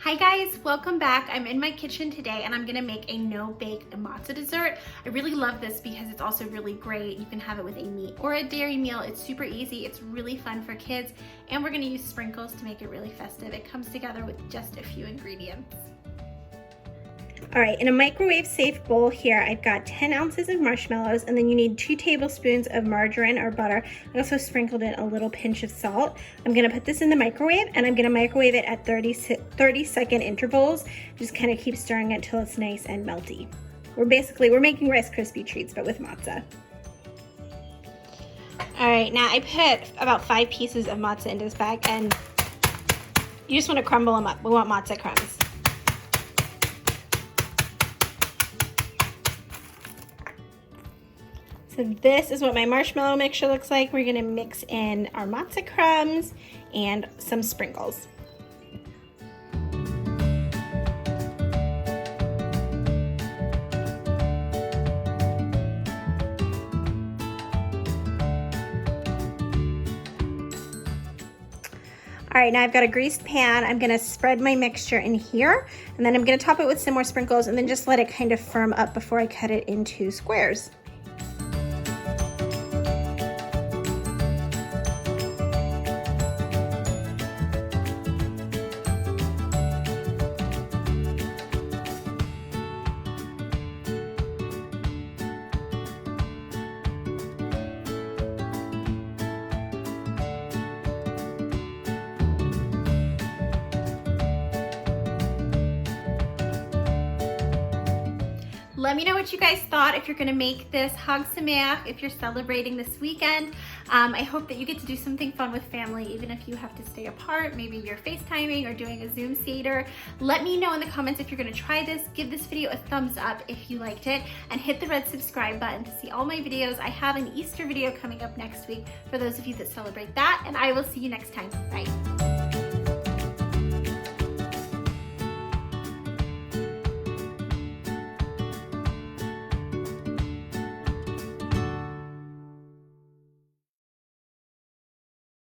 Hi guys, welcome back. I'm in my kitchen today and I'm gonna make a no-bake matzah dessert. I really love this because it's also really great. You can have it with a meat or a dairy meal. It's super easy, it's really fun for kids, and we're gonna use sprinkles to make it really festive. It comes together with just a few ingredients. All right, in a microwave safe bowl here, I've got 10 ounces of marshmallows, and then you need 2 tablespoons of margarine or butter. I also sprinkled in a little pinch of salt. I'm gonna put this in the microwave, and I'm gonna microwave it at 30-second intervals. Just kind of keep stirring it till it's nice and melty. We're making Rice Krispie treats, but with matzah. All right, now I put about 5 pieces of matzah in this bag, and you just wanna crumble them up. We want matzah crumbs. So this is what my marshmallow mixture looks like. We're gonna mix in our matzah crumbs and some sprinkles. All right, now I've got a greased pan. I'm gonna spread my mixture in here, and then I'm gonna top it with some more sprinkles and then just let it kind of firm up before I cut it into squares. Let me know what you guys thought if you're gonna make this Hag Sameach, if you're celebrating this weekend. I hope that you get to do something fun with family, even if you have to stay apart. Maybe you're FaceTiming or doing a Zoom Seder. Let me know in the comments if you're gonna try this. Give this video a thumbs up if you liked it, and hit the red subscribe button to see all my videos. I have an Easter video coming up next week for those of you that celebrate that, and I will see you next time. Bye.